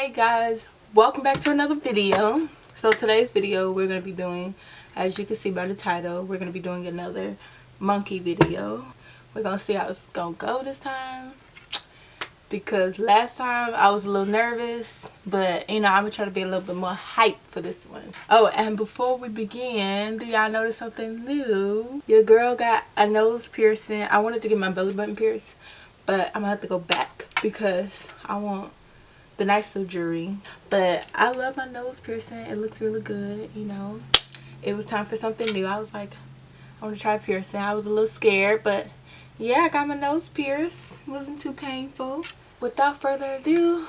Hey guys, welcome back to another video. So today's video we're going to be doing, as you can see by the title, we're going to be doing another monkey video. We're going to see how it's going to go this time, because last time I was a little nervous, but you know, I'm going to try to be a little bit more hyped for this one. Oh, and before we begin, do y'all notice something new? Your girl got a nose piercing. I wanted to get my belly button pierced, but I'm going to have to go back because I want the nice little jewelry. But I love my nose piercing. It looks really good, you know. It was time for something new. I was like, I want to try piercing. I was a little scared, but yeah, I got my nose pierced. It wasn't too painful. Without further ado,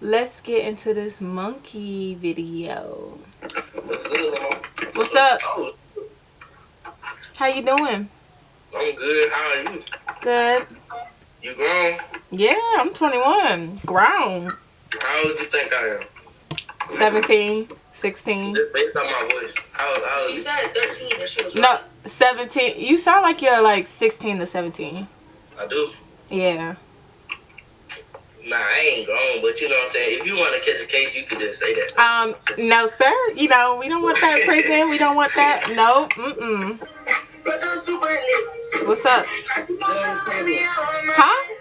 let's get into this monkey video. What's up? How you doing? I'm good. How are you? Good. You grown? Yeah, I'm 21. Grown. How old do you think I am? 17, 16. Just based on my voice. How She said 13 and she was No, right. 17. You sound like you're like 16 to 17. I do? Yeah. Nah, I ain't grown, but you know what I'm saying? If you want to catch a case, you could just say that. No, sir. You know, we don't want that prison. We don't want that. No. Mm-mm. What's up? Huh?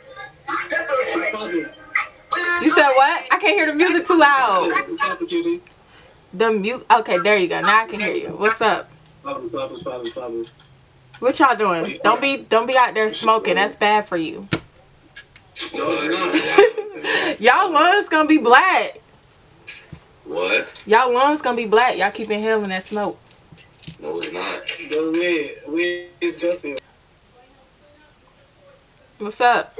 You said what? I can't hear the music too loud. The music. Okay, there you go. Now I can hear you. What's up? What y'all doing? Don't be out there smoking. That's bad for you. No, it's not. Y'all lungs gonna be black. What? Y'all lungs gonna be black. Y'all keep inhaling that smoke. No, it's not. What's up?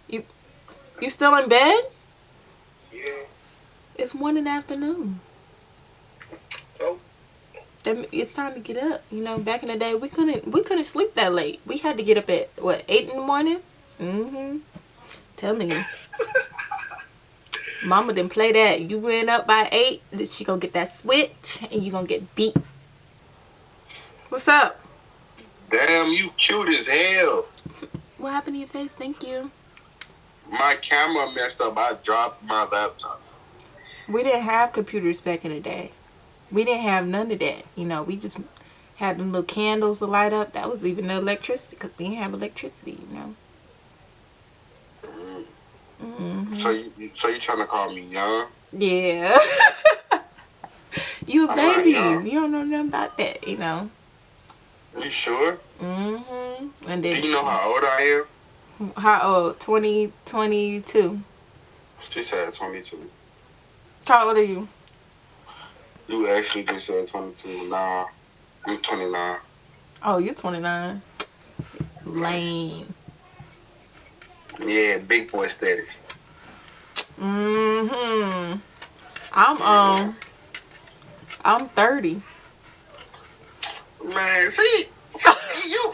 You still in bed? Yeah. It's 1 in the afternoon. So? It's time to get up. You know, back in the day we couldn't sleep that late. We had to get up at what, 8 in the morning? Mm-hmm. Telling you. Mama didn't play that. You went up by 8, then she gonna get that switch and you gonna get beat. What's up? Damn, you cute as hell. What happened to your face? Thank you. My camera messed up. I dropped my laptop. We didn't have computers back in the day. We didn't have none of that. You know, we just had them little candles to light up. That was even the electricity, because we didn't have electricity, you know. Mm-hmm. So you trying to call me young? Yeah. You a I'm baby. not young. You don't know nothing about that, you know. You sure? Mm-hmm. And Do then you know how old I am? how old? 22. She said 22. How old are you? You actually just said 22. Nah, I'm 29. Oh, you're 29. Lame. Yeah, big boy status. Mm-hmm. I'm 30. Man, see, you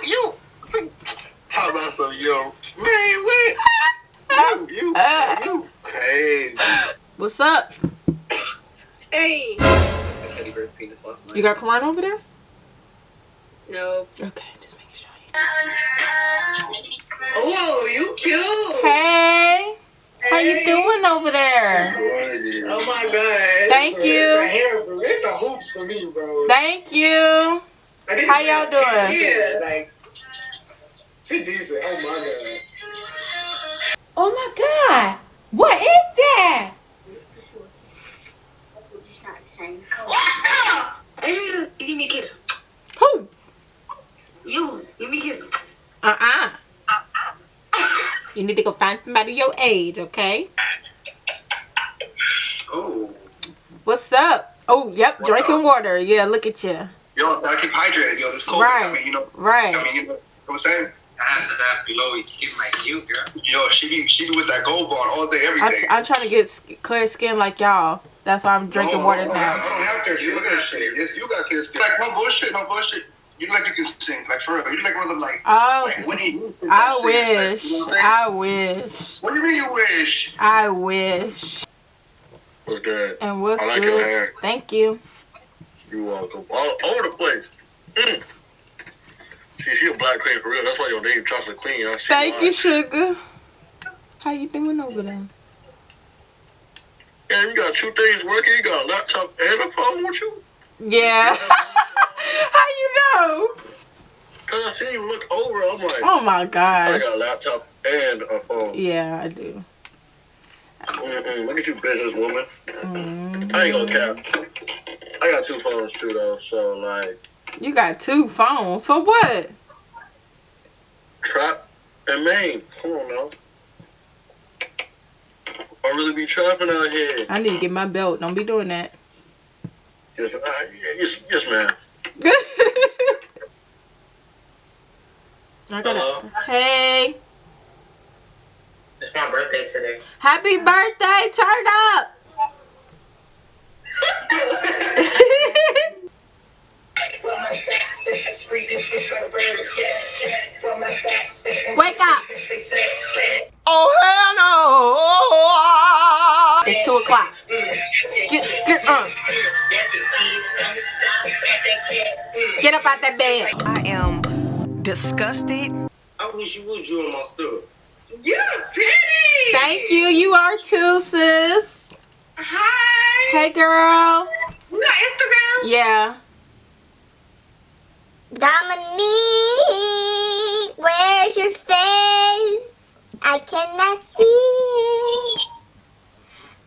talk about some young man. What? You crazy. What's up? Hey. You got Corona over there? No. Okay, just making sure. Oh, you cute. Hey, how you doing over there? Oh my God. Thank you. It's the hoops for me, bro. Thank you. How y'all doing? Yeah. Like, she decent. Oh my God. Oh my God, what is that? Give me a kiss. Who? You. Give me a kiss. You need to go find somebody your age, okay? Oh. What's up? Oh, yep, drinking water. Yeah, look at you. Yo, I keep hydrated. Yo, this cold. Right. I mean, you know. Right. I mean, you know what I'm saying? After that glowy skin like you, girl. Yo, she be with that gold bar all day, every day. I'm trying to get clear skin like y'all. That's why I'm drinking water I now. don't have clear skin. Look at that shit. You got clear skin. Like, no bullshit. You look like you can sing. Like, for real. You look like one of them, like, Oh, like Winnie. I wish. Like, you know what I'm saying? I wish. What do you mean you wish? I wish. What's good? And what's I like your good? hair. Thank you. You welcome. All over the place. See, she a black queen for real. That's why your name Chocolate Queen. Thank you, sugar. How you doing over there? And you got two things working. You got a laptop and a phone with you. Yeah. How you know? Cause I see you look over. I'm like, Oh my I gosh. got a laptop and a phone. Yeah, I do. Look at you, businesswoman. I ain't gonna cap. I got two phones too, though. So like, You got 2 phones for what? trap and main. Come on now. I really be trapping out here. I need to get my belt. Don't be doing that. Yes, yes, ma'am. I gotta. Hello. Hey, It's my birthday today. happy birthday! Turn up. Wake up! Oh hell no! It's 2 o'clock. Get up out that bed. I am disgusted. I wish you would join my stuff. You're pretty. Thank you. You are too, sis. Hi. Hey, girl. You got Instagram? Yeah. Dominique, where's your face? I cannot see it.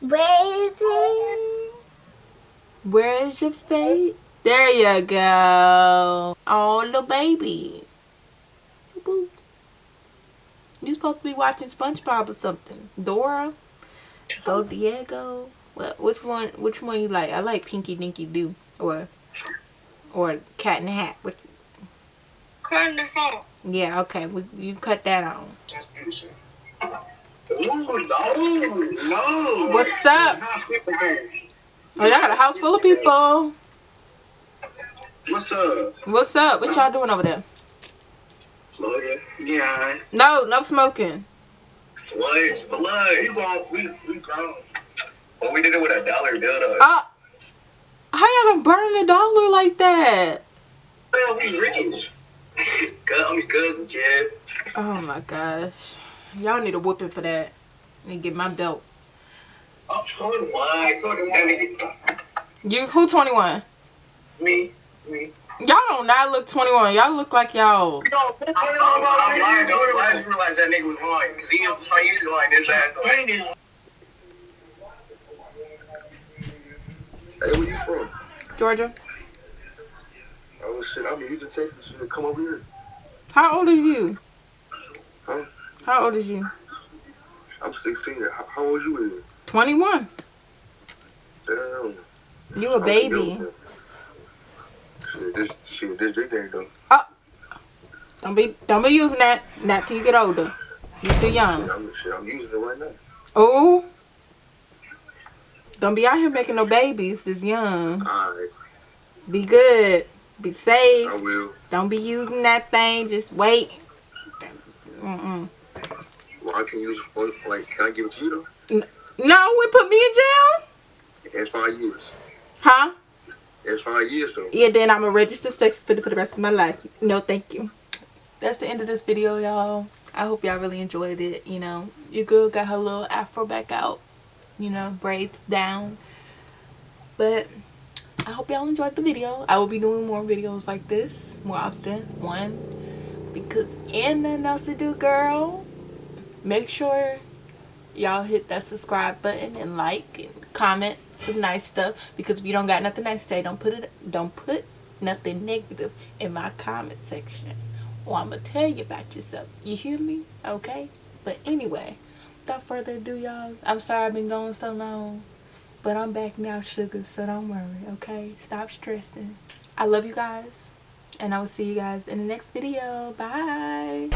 Where is it? Where is your face? There you go. Oh, little baby. Boop. You supposed to be watching SpongeBob or something. Dora. Go Diego. Well, which one you like? I like Pinky Dinky Doo or Cat in the Hat. Which, Cat in the Hat. yeah, okay. You cut that on. Ooh, no. What's up? Oh, y'all got a house full of people. What's up? What's up? What y'all doing over there? Yeah. No smoking. What? Blood. We grown. Well, we did it with $1 bill though. How y'all gonna burn $1 like that? Well, we rich. Good, kid. Oh my gosh. Y'all need a whooping for that. Need to get my belt. I'm 21. You, who 21? Me. Y'all do not look 21. Y'all look like y'all. I'm glad you realized that nigga was lying. Because he was lying his ass off. Hey, where you from? Georgia. Oh shit, I'm in Houston, Texas. You come over here. How old are you? Huh? How old is you? I'm 16. How old you is? 21. Damn. You a baby. Shit, this thing though. Don't be using that. Not till you get older. You're too young. I'm using it right now. Oh. Don't be out here making no babies this young. Alright. Be good. Be safe. I will. Don't be using that thing. Just wait. Mm-mm. Well, I can use it for, like, can I give it to you though? No, we put me in jail? It's 5 years. Huh? It's 5 years though. Yeah, then I'm a registered sex offender for the rest of my life. No, thank you. That's the end of this video, y'all. I hope y'all really enjoyed it. You know, your girl got her little afro back out. You know, braids down. But I hope y'all enjoyed the video. I will be doing more videos like this more often. Because ain't nothing else to do, girl. Make sure y'all hit that subscribe button and like and comment some nice stuff. Because if you don't got nothing nice to say, don't put nothing negative in my comment section, or I'm gonna tell you about yourself. You hear me? Okay? But anyway, without further ado, y'all, I'm sorry I've been going so long, but I'm back now, sugar, so don't worry. Okay? Stop stressing. I love you guys, and I will see you guys in the next video. Bye.